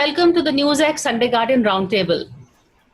welcome to the NewsX Sunday Guardian Roundtable.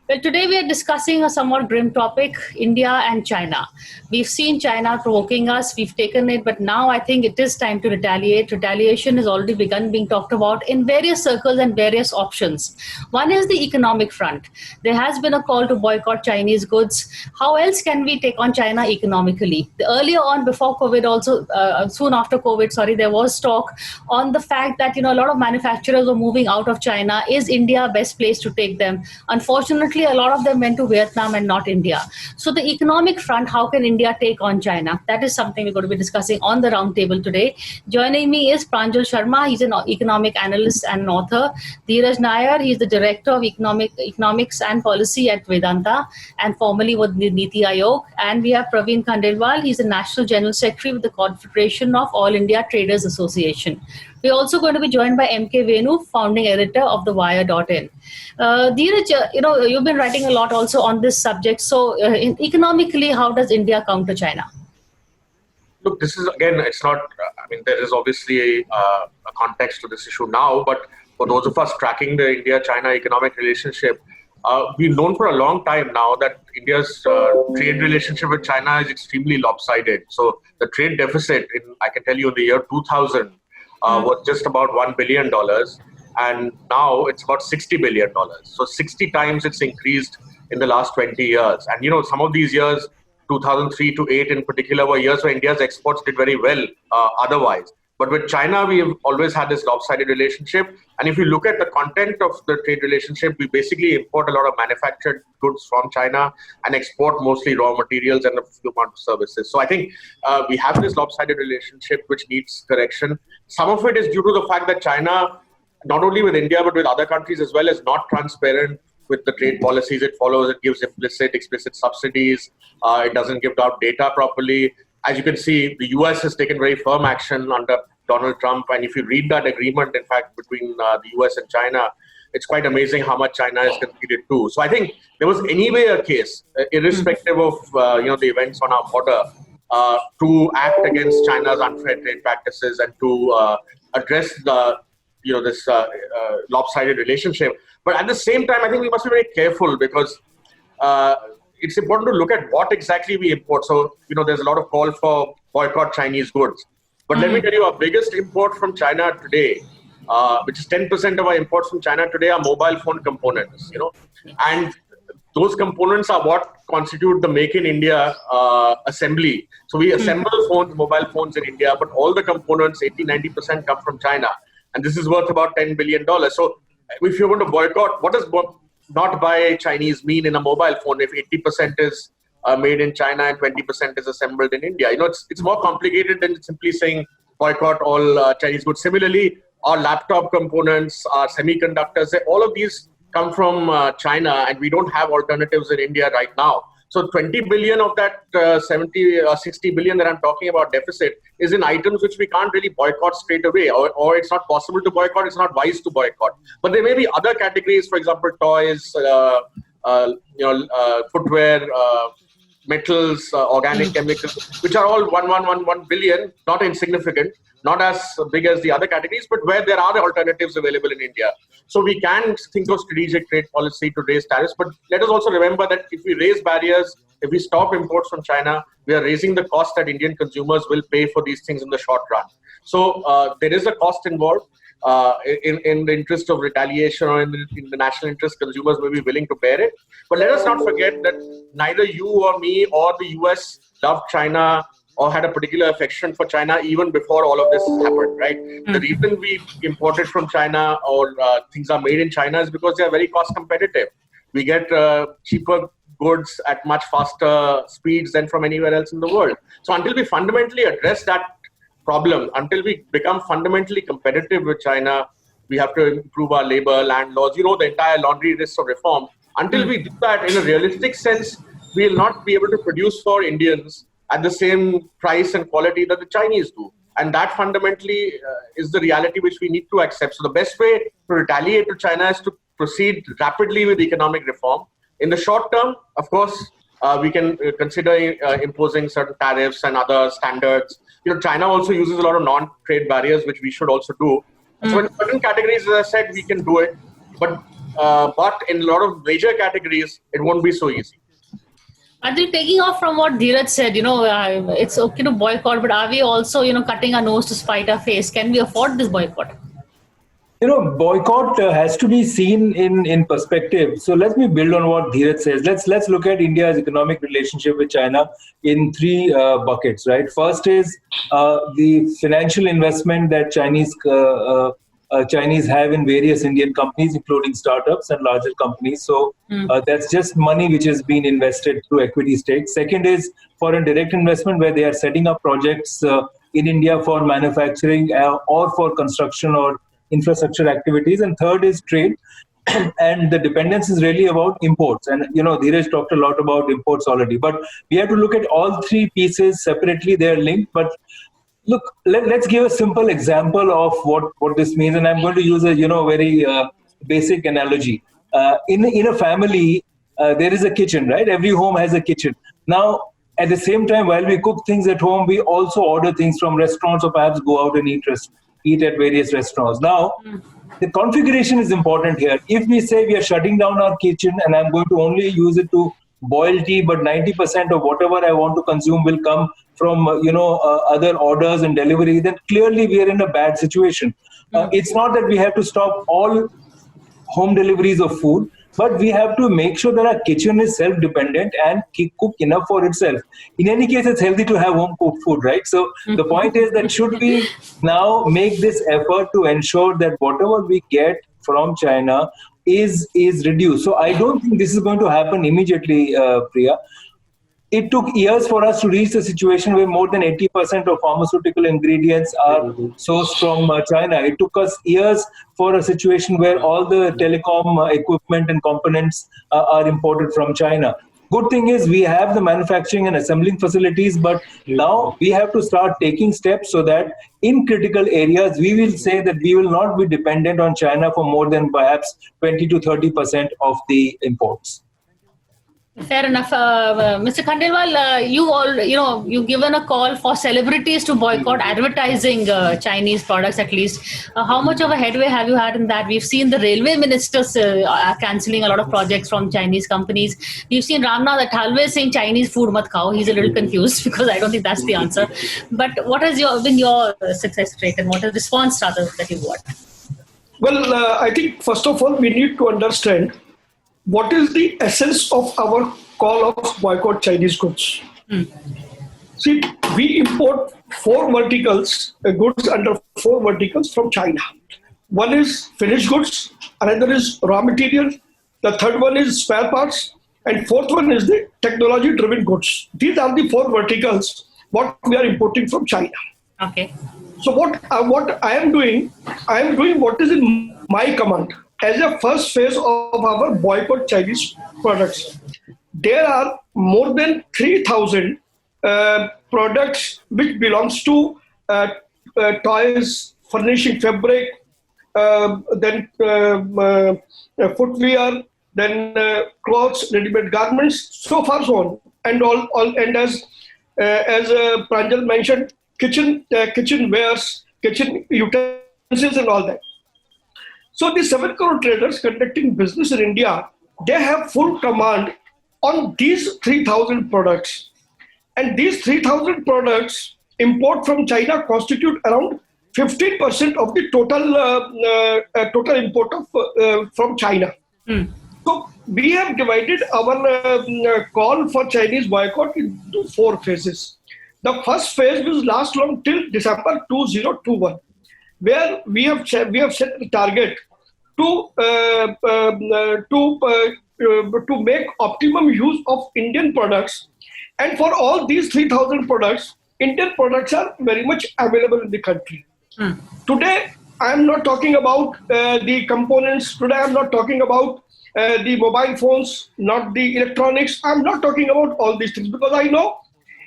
Well, today we are discussing a somewhat grim topic, India and China. We've seen China provoking us, we've taken it, but now I think it is time to retaliate. Retaliation has already begun being talked about in various circles and various options. One is the economic front. There has been a call to boycott Chinese goods. How else can we take on China economically? Earlier on, before COVID, also soon after COVID, there was talk on the fact that a lot of manufacturers were moving out of China. Is India best place to take them? Unfortunately, a lot of them went to Vietnam and not India. So the economic front, how can India take on China? That is something we're going to be discussing on the roundtable today. Joining me is Pranjal Sharma. He's an economic analyst and an author. Dheeraj Nair, he's the director of economics and policy at Vedanta and formerly with Niti Aayog. And we have Praveen Khandelwal. He's the national general secretary with the Confederation of All India Traders Association. We're also going to be joined by M.K. Venu, founding editor of the Wire.in. Dheeraj, you've been writing a lot also on this subject. So economically, how does India counter China? Look, this is, again, it's not, there is obviously a context to this issue now, but for those of us tracking the India-China economic relationship, we've known for a long time now that India's trade relationship with China is extremely lopsided. So the trade deficit, I can tell you in the year 2000, was just about $1 billion. And now it's about $60 billion. So 60 times it's increased in the last 20 years. And, some of these years, 2003 to 8 in particular, were years where India's exports did very well otherwise. But with China, we have always had this lopsided relationship. And if you look at the content of the trade relationship, we basically import a lot of manufactured goods from China and export mostly raw materials and a few amount of services. So I think we have this lopsided relationship which needs correction. Some of it is due to the fact that China, not only with India, but with other countries as well, is not transparent with the trade policies it follows. It gives explicit subsidies. It doesn't give out data properly. As you can see, the US has taken very firm action under Donald Trump. And if you read that agreement, in fact, between the US and China, it's quite amazing how much China has conceded too. So I think there was anyway a case, irrespective of the events on our border, to act against China's unfair trade practices and to address this lopsided relationship. But at the same time, I think we must be very careful because it's important to look at what exactly we import. So, there's a lot of call for boycott Chinese goods. But let me tell you, our biggest import from China today, which is 10% of our imports from China today, are mobile phone components, And those components are what constitute the Make in India assembly. So we assemble mobile phones in India, but all the components, 80-90% come from China. And this is worth about $10 billion. So if you're going to boycott, what does not buy Chinese mean in a mobile phone if 80% is made in China and 20% is assembled in India? It's more complicated than simply saying boycott all Chinese goods. Similarly, our laptop components, our semiconductors, all of these come from China, and we don't have alternatives in India right now. So 20 billion of that 60 billion that I'm talking about deficit is in items which we can't really boycott straight away, or it's not possible to boycott, it's not wise to boycott. But there may be other categories, for example, toys, footwear, metals, organic chemicals, which are all 1 billion, not insignificant, not as big as the other categories, but where there are alternatives available in India. So we can think of strategic trade policy to raise tariffs, but let us also remember that if we raise barriers, if we stop imports from China, we are raising the cost that Indian consumers will pay for these things in the short run. So there is a cost involved. In the interest of retaliation or in the national interest, consumers may be willing to bear it. But let us not forget that neither you or me or the US loved China or had a particular affection for China even before all of this happened, right? The reason we imported from China or things are made in China is because they are very cost competitive. We get cheaper goods at much faster speeds than from anywhere else in the world. So until we fundamentally address that problem, until we become fundamentally competitive with China, we have to improve our labor, land laws, the entire laundry list of reform. Until we do that in a realistic sense, we will not be able to produce for Indians at the same price and quality that the Chinese do. And that fundamentally is the reality which we need to accept. So the best way to retaliate to China is to proceed rapidly with economic reform. In the short term, of course, we can consider imposing certain tariffs and other standards. China also uses a lot of non-trade barriers, which we should also do. So in certain categories, as I said, we can do it. But in a lot of major categories, it won't be so easy. Adil, taking off from what Dheeraj said, it's okay to boycott, but are we also, cutting our nose to spite our face? Can we afford this boycott? Boycott has to be seen in perspective. So let me build on what Dheeraj says. Let's look at India's economic relationship with China in three buckets, right? First is the financial investment that Chinese have in various Indian companies, including startups and larger companies. So that's just money which has been invested through equity stakes. Second is foreign direct investment, where they are setting up projects in India for manufacturing or for construction or infrastructure activities. And third is trade. And the dependence is really about imports. And, Dheeraj talked a lot about imports already. But we have to look at all three pieces separately. They are linked. But look, let's give a simple example of what this means. And I'm going to use a very basic analogy. In a family, there is a kitchen, right? Every home has a kitchen. Now, at the same time, while we cook things at home, we also order things from restaurants or perhaps go out and eat at various restaurants. Now, the configuration is important here. If we say we are shutting down our kitchen and I'm going to only use it to boil tea, but 90% of whatever I want to consume will come from other orders and delivery, then clearly we are in a bad situation. It's not that we have to stop all home deliveries of food, but we have to make sure that our kitchen is self-dependent and cook enough for itself. In any case, it's healthy to have home-cooked food, right? So the point is that should we now make this effort to ensure that whatever we get from China is reduced. So I don't think this is going to happen immediately, Priya. It took years for us to reach the situation where more than 80% of pharmaceutical ingredients are sourced from China. It took us years for a situation where all the telecom equipment and components are imported from China. Good thing is we have the manufacturing and assembling facilities, but now we have to start taking steps so that in critical areas, we will say that we will not be dependent on China for more than perhaps 20 to 30% of the imports. Fair enough, Mr. Khandelwal. You've given a call for celebrities to boycott advertising Chinese products. At least, how much of a headway have you had in that? We've seen the railway ministers cancelling a lot of projects from Chinese companies. We've seen Ramnath Athalwe saying Chinese food mat khao. He's a little confused because I don't think that's the answer. But what has been your success rate and what is the response rather that you've got? Well, I think first of all we need to understand what is the essence of our call of boycott Chinese goods. See, we import four verticals, goods under four verticals from China. One is finished goods, another is raw material, the third one is spare parts, and fourth one is the technology-driven goods. These are the four verticals what we are importing from China. Okay. So what I am doing what is in my command. As a first phase of our boycott Chinese products, there are more than 3,000 products which belongs to toys, furnishing, fabric, then footwear, then clothes, ready-made garments, so far so on, and all and as Pranjal mentioned, kitchen wares, kitchen utensils, and all that. So the 7 crore traders conducting business in India, they have full command on these 3,000 products. And these 3,000 products import from China constitute around 15% of the total import from China. So we have divided our call for Chinese boycott into 4 phases. The first phase will last long till December 2021. Where we have set the target to make optimum use of Indian products, and for all these 3,000 products, Indian products are very much available in the country. Today, I am not talking about the components. Today, I am not talking about the mobile phones, not the electronics. I am not talking about all these things because I know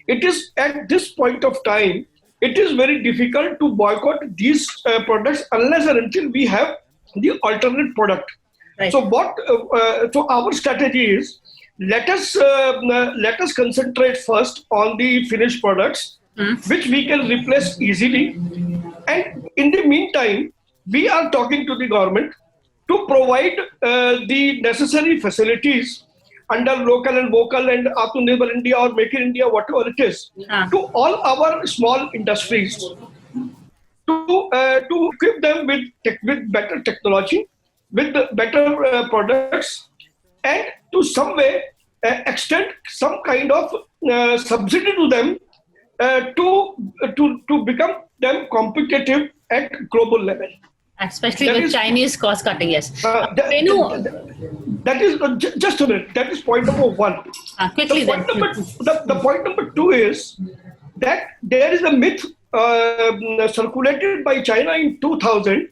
it is at this point of time. It is very difficult to boycott these products unless and until we have the alternate product. Right. So so our strategy is let us concentrate first on the finished products, which we can replace easily. And in the meantime, we are talking to the government to provide the necessary facilities under local and vocal and Atmanirbhar India or Make in India, whatever it is, to all our small industries, to equip them with better technology, with better products, and to some way extend some kind of subsidy to them to become them competitive at global level. Especially with Chinese cost cutting, yes. That is just a minute. That is point number one. Quickly the point number two is that there is a myth circulated by China in 2000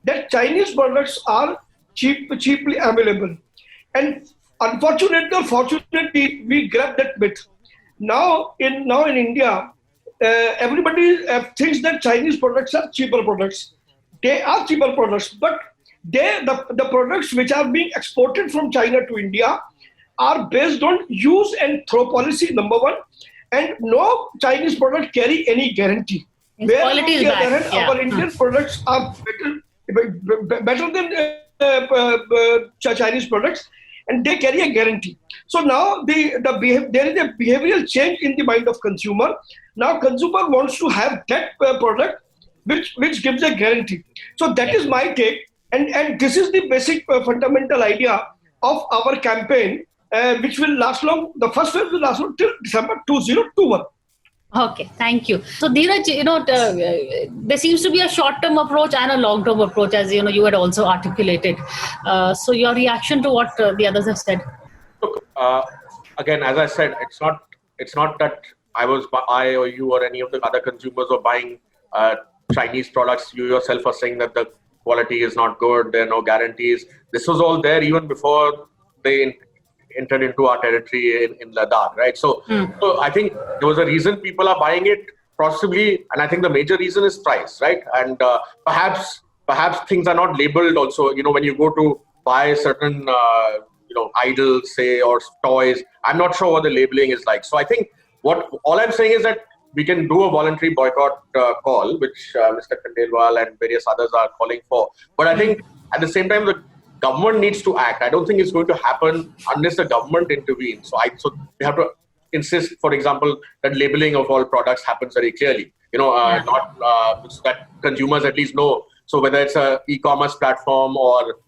that Chinese products are cheaply available, and unfortunately or fortunately, we grabbed that myth. Now in India, everybody thinks that Chinese products are cheaper products. They are cheaper products, but the products which are being exported from China to India are based on use and throw policy, number one, and no Chinese product carry any guarantee. Quality is bad. Our Indian products are better than Chinese products, and they carry a guarantee. So now there is a behavioral change in the mind of consumer. Now consumer wants to have that product which gives a guarantee. So that is my take, and this is the basic fundamental idea of our campaign, which will last long. The first phase will last long till December 2021. Okay, thank you. So Dheeraj, there seems to be a short-term approach and a long-term approach, as you had also articulated. So your reaction to what the others have said? Look, again, as I said, it's not that I or you or any of the other consumers were buying Chinese products. You yourself are saying that the quality is not good, there are no guarantees. This was all there even before they entered into our territory in Ladakh, right? So I think there was a reason people are buying it, possibly, and I think the major reason is price, right? And perhaps things are not labeled also. When you go to buy certain idols, say, or toys, I'm not sure what the labeling is like. So I think all I'm saying is that we can do a voluntary boycott call, which Mr. Khandelwal and various others are calling for. But I think at the same time, the government needs to act. I don't think it's going to happen unless the government intervenes. So we have to insist, for example, that labeling of all products happens very clearly. Not so that consumers at least know. So whether it's a e-commerce platform or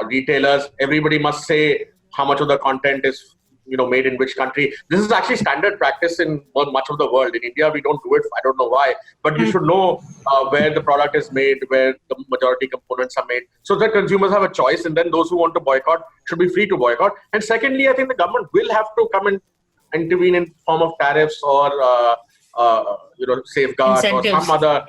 retailers, everybody must say how much of the content is made in which country. This is actually standard practice in much of the world. In India, we don't do it. I don't know why, but you should know where the product is made, where the majority components are made, so that consumers have a choice. And then those who want to boycott should be free to boycott. And secondly, I think the government will have to come and intervene in form of tariffs or safeguards or some other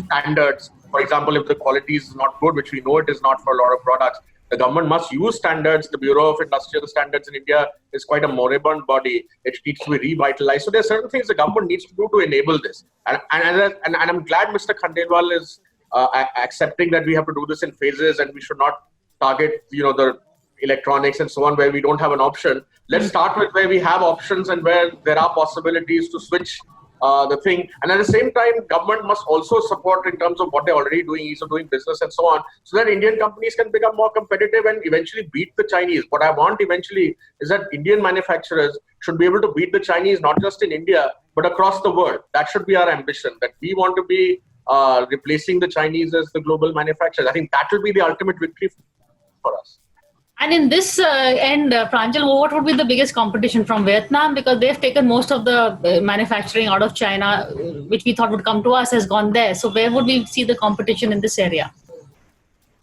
standards. For example, if the quality is not good, which we know it is not for a lot of products, the government must use standards. The Bureau of Industrial Standards in India is quite a moribund body. It needs to be revitalized. So there are certain things the government needs to do to enable this. And I'm glad Mr. Khandelwal is accepting that we have to do this in phases, and we should not target the electronics and so on where we don't have an option. Let's start with where we have options and where there are possibilities to switch the thing. And at the same time, government must also support in terms of what they're already doing, ease of doing business and so on, so that Indian companies can become more competitive and eventually beat the Chinese. What I want eventually is that Indian manufacturers should be able to beat the Chinese, not just in India, but across the world. That should be our ambition, that we want to be replacing the Chinese as the global manufacturers. I think that will be the ultimate victory for us. And in this end, Pranjal, what would be the biggest competition from Vietnam? Because they've taken most of the manufacturing out of China, which we thought would come to us, has gone there. So where would we see the competition in this area?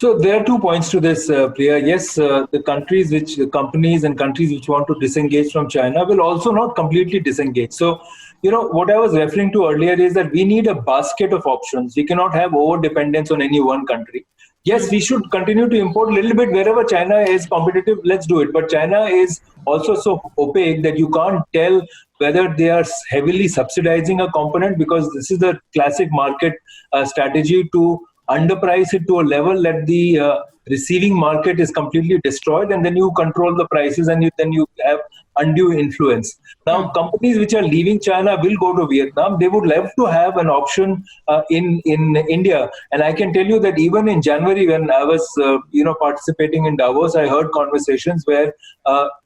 So there are 2 points to this, Priya. Yes, the companies and countries which want to disengage from China will also not completely disengage. So, what I was referring to earlier is that we need a basket of options. We cannot have over-dependence on any one country. Yes, we should continue to import a little bit wherever China is competitive. Let's do it. But China is also so opaque that you can't tell whether they are heavily subsidizing a component, because this is the classic market strategy to underprice it to a level that the receiving market is completely destroyed, and then you control the prices, and then you have undue influence. Now, companies which are leaving China will go to Vietnam. They would love to have an option in India, and I can tell you that even in January, when I was participating in Davos, I heard conversations where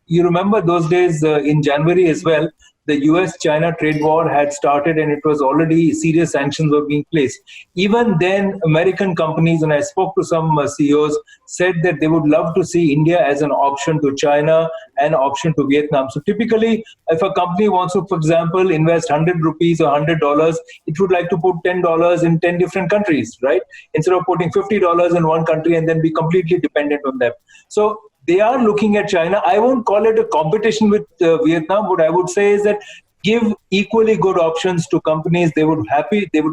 you remember those days in January as well. The US-China trade war had started, and it was already serious sanctions were being placed. Even then, American companies, and I spoke to some CEOs, said that they would love to see India as an option to China and option to Vietnam. So typically, if a company wants to, for example, invest 100 rupees or $100, it would like to put $10 in 10 different countries, right? Instead of putting $50 in one country and then be completely dependent on them. So they are looking at China. I won't call it a competition with Vietnam. What I would say is that give equally good options to companies. They would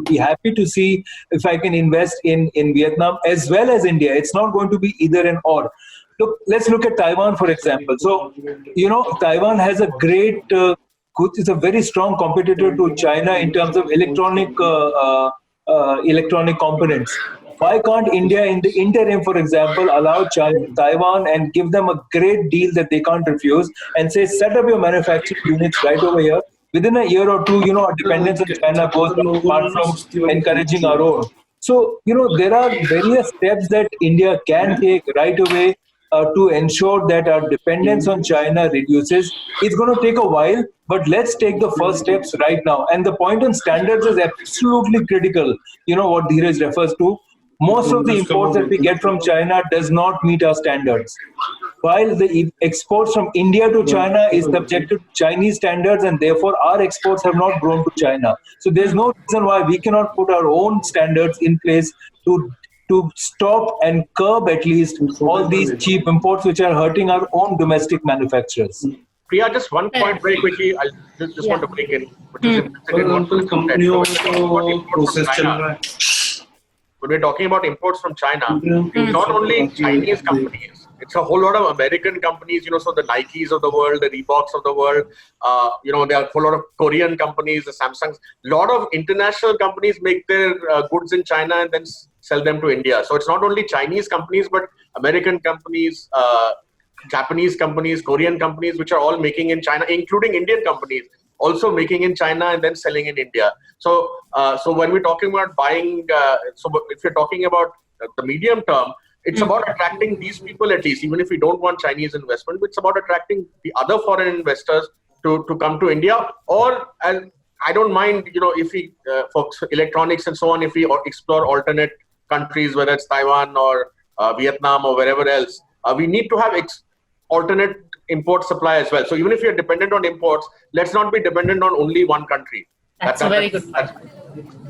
be happy to see if I can invest in Vietnam as well as India. It's not going to be either and or. Look, let's look at Taiwan, for example. So, Taiwan has a great, it's a very strong competitor to China in terms of electronic components. Why can't India, in the interim, for example, allow Taiwan and give them a great deal that they can't refuse and say, set up your manufacturing units right over here? Within a year or two, our dependence on China goes apart from encouraging our own. So, there are various steps that India can take right away to ensure that our dependence on China reduces. It's going to take a while, but let's take the first steps right now. And the point on standards is absolutely critical. What Dheeraj refers to. Most of the imports that we get from China does not meet our standards. While the exports from India to China is subjected to Chinese standards, and therefore our exports have not grown to China. So there's no reason why we cannot put our own standards in place to stop and curb at least all these cheap imports which are hurting our own domestic manufacturers. Priya, just one point very quickly. I just want to break in. When we're talking about imports from China, it's not only Chinese companies. It's a whole lot of American companies, so the Nikes of the world, the Reeboks of the world, there are a whole lot of Korean companies, the Samsungs. A lot of international companies make their goods in China and then sell them to India. So it's not only Chinese companies, but American companies, Japanese companies, Korean companies, which are all making in China, including Indian companies, also making in China and then selling in India. So when we're talking about buying, if you're talking about the medium term, it's about attracting these people at least, even if we don't want Chinese investment, it's about attracting the other foreign investors to come to India. Or, and I don't mind, if we, for electronics and so on, if we explore alternate countries, whether it's Taiwan or Vietnam or wherever else, we need to have alternate import supply as well. So even if you're dependent on imports, let's not be dependent on only one country. That's a very good point.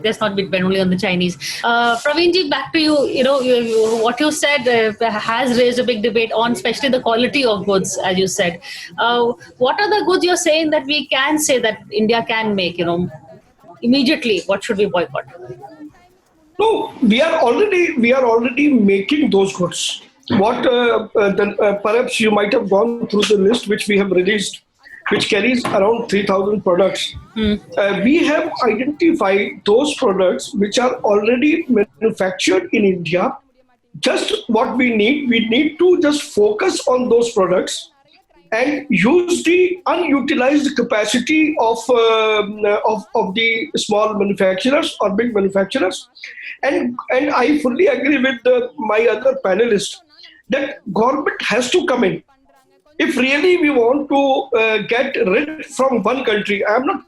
Let's not be dependent only on the Chinese. Praveenji, back to you. What you said has raised a big debate on especially the quality of goods, as you said. What are the goods you're saying that we can say that India can make, immediately? What should we boycott? No, we are already making those goods. What perhaps you might have gone through the list which we have released, which carries around 3,000 products. We have identified those products which are already manufactured in India. Just what we need to just focus on those products and use the unutilized capacity of the small manufacturers or big manufacturers. And I fully agree with my other panelists that government has to come in. If really we want to get rid from one country, I'm not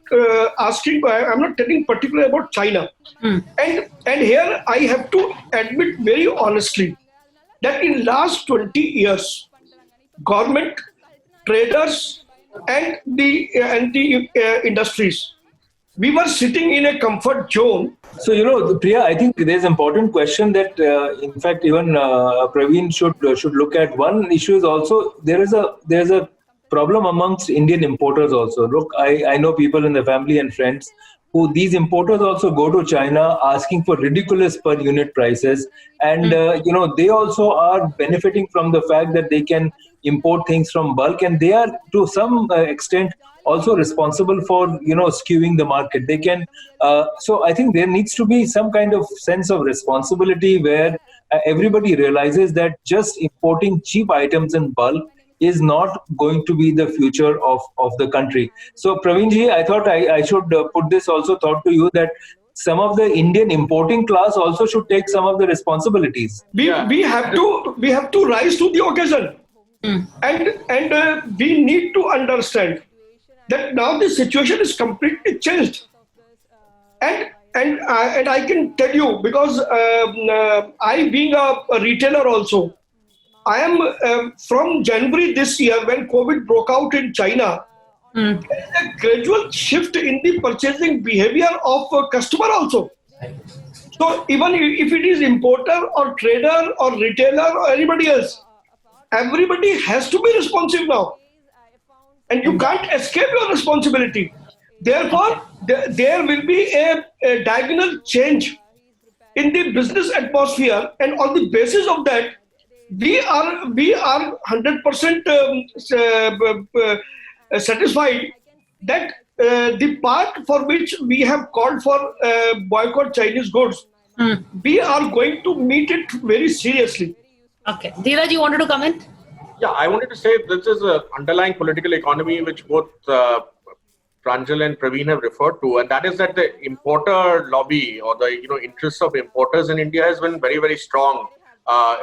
telling particularly about China. And here I have to admit very honestly that in last 20 years, government, traders, and the industries, we were sitting in a comfort zone. So, Priya, I think there's an important question that, in fact, even Praveen should look at. One issue is also there's a problem amongst Indian importers also. Look, I know people in the family and friends who these importers also go to China asking for ridiculous per unit prices, and they also are benefiting from the fact that they can import things from bulk, and they are to some extent also responsible for skewing the market. They can. So I think there needs to be some kind of sense of responsibility where everybody realizes that just importing cheap items in bulk is not going to be the future of the country. So Praveenji, I thought I should put this also thought to you that some of the Indian importing class also should take some of the responsibilities. We have to rise to the occasion, and we need to understand that now the situation is completely changed, and I can tell you because I being a retailer also, I am from January this year when COVID broke out in China. There is a gradual shift in the purchasing behavior of a customer also. So even if it is importer or trader or retailer or anybody else, everybody has to be responsive now. And you can't escape your responsibility. Therefore, there will be a diagonal change in the business atmosphere, and on the basis of that, we are 100% satisfied that the part for which we have called for boycott Chinese goods, we are going to meet it very seriously. Okay. Dheeraj, you wanted to comment? Yeah, I wanted to say this is an underlying political economy which both Pranjal and Praveen have referred to, and that is that the importer lobby or the interests of importers in India has been very, very strong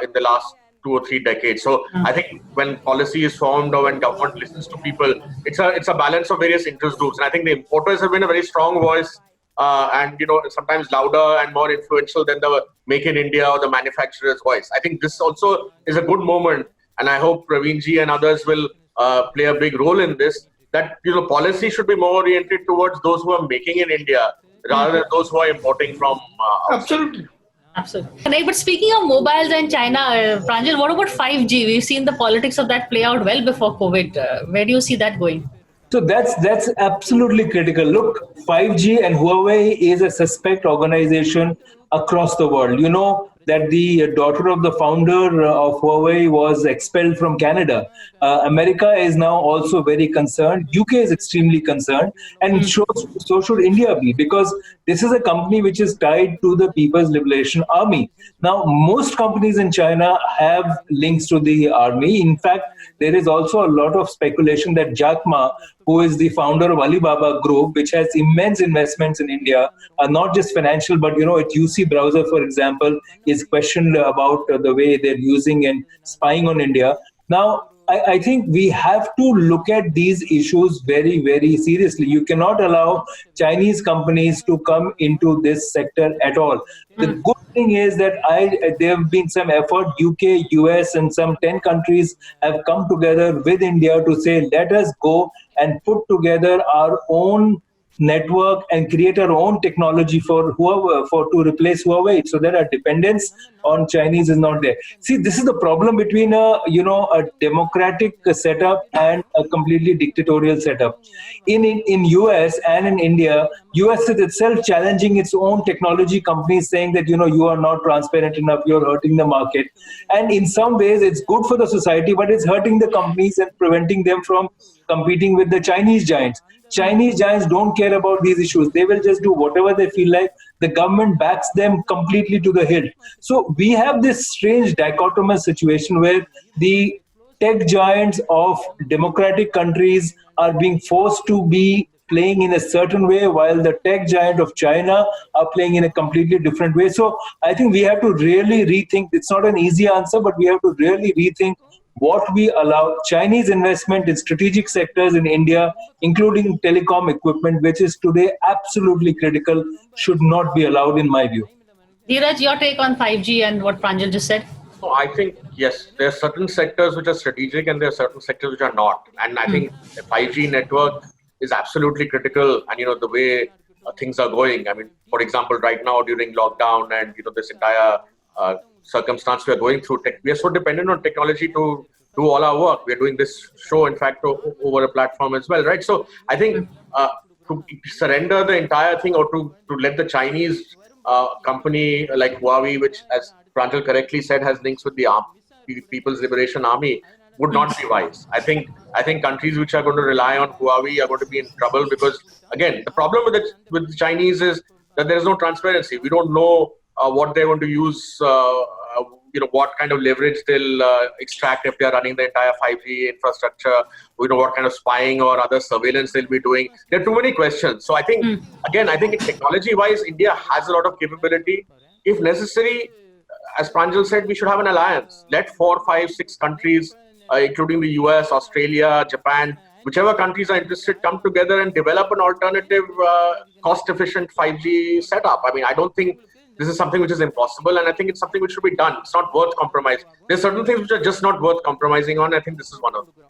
in the last 2 or 3 decades. So I think when policy is formed or when government listens to people, it's a balance of various interest groups. And I think the importers have been a very strong voice and sometimes louder and more influential than the Make in India or the manufacturer's voice. I think this also is a good moment, and I hope Praveenji and others will play a big role in this. That policy should be more oriented towards those who are making in India rather than those who are importing from outside. Absolutely. But speaking of mobiles and China, Pranjal, what about 5G? We've seen the politics of that play out well before COVID. Where do you see that going? So that's absolutely critical. Look, 5G and Huawei is a suspect organization across the world. You know that the daughter of the founder of Huawei was expelled from Canada. America is now also very concerned. UK is extremely concerned, and so should India be, because this is a company which is tied to the People's Liberation Army. Now, most companies in China have links to the army. In fact, there is also a lot of speculation that Jack Ma, who is the founder of Alibaba Group, which has immense investments in India, not just financial, but at UC Browser, for example, is questioned about the way they're using and spying on India. Now, I think we have to look at these issues very, very seriously. You cannot allow Chinese companies to come into this sector at all. The good thing is that there have been some effort. UK, US, and some 10 countries have come together with India to say, let us go and put together our own network and create our own technology for to replace Huawei, so that our dependence on Chinese is not there. See, this is the problem between a democratic setup and a completely dictatorial setup. In US and in India, US is itself challenging its own technology companies, saying that you are not transparent enough, you're hurting the market. And in some ways, it's good for the society, but it's hurting the companies and preventing them from competing with the Chinese giants. Chinese giants don't care about these issues. They will just do whatever they feel like. The government backs them completely to the hilt. So we have this strange dichotomous situation where the tech giants of democratic countries are being forced to be playing in a certain way, while the tech giant of China are playing in a completely different way. So I think we have to really rethink. It's not an easy answer, but we have to really rethink what we allow. Chinese investment in strategic sectors in India, including telecom equipment, which is today absolutely critical, should not be allowed, in my view. Dheeraj, your take on 5G and what Pranjal just said? So I think, yes, there are certain sectors which are strategic and there are certain sectors which are not. And I think the 5G network is absolutely critical. And, the way things are going. I mean, for example, right now during lockdown and, this entire circumstance we are going through, we are so dependent on technology to do all our work. We are doing this show, in fact, over a platform as well, right? So I think to surrender the entire thing, or to let the Chinese company like Huawei, which, as Pranjal correctly said, has links with the People's Liberation Army, would not be wise. I think countries which are going to rely on Huawei are going to be in trouble because, again, the problem with the Chinese is that there is no transparency. We don't know what they're going to use, what kind of leverage they'll extract if they're running the entire 5G infrastructure, what kind of spying or other surveillance they'll be doing. There are too many questions. So I think, technology-wise, India has a lot of capability. If necessary, as Pranjal said, we should have an alliance. Let 4, 5, 6 countries, including the US, Australia, Japan, whichever countries are interested, come together and develop an alternative, cost-efficient 5G setup. I mean, I don't think this is something which is impossible, and I think it's something which should be done. It's not worth compromise. There's certain things which are just not worth compromising on. I think this is one of them.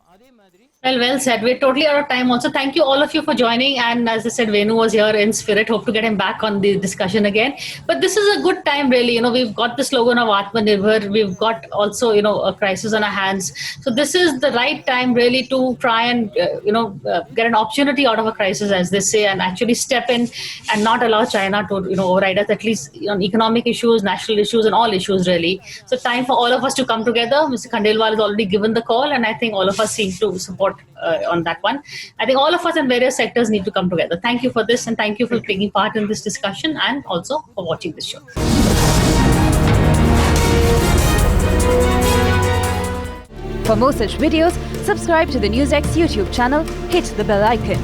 Well said. We're totally out of time also. Thank you all of you for joining. And as I said, Venu was here in spirit. Hope to get him back on the discussion again. But this is a good time, really. We've got the slogan of Atmanirbhar. We've got also, a crisis on our hands. So this is the right time, really, to try and, get an opportunity out of a crisis, as they say, and actually step in and not allow China to, override us, at least on economic issues, national issues, and all issues, really. So time for all of us to come together. Mr. Khandelwal has already given the call, and I think all of us seem to support on that one. I think all of us in various sectors need to come together. Thank you for this, and thank you for taking part in this discussion, and also for watching this show. For more such videos, subscribe to the NewsX YouTube channel, hit the bell icon.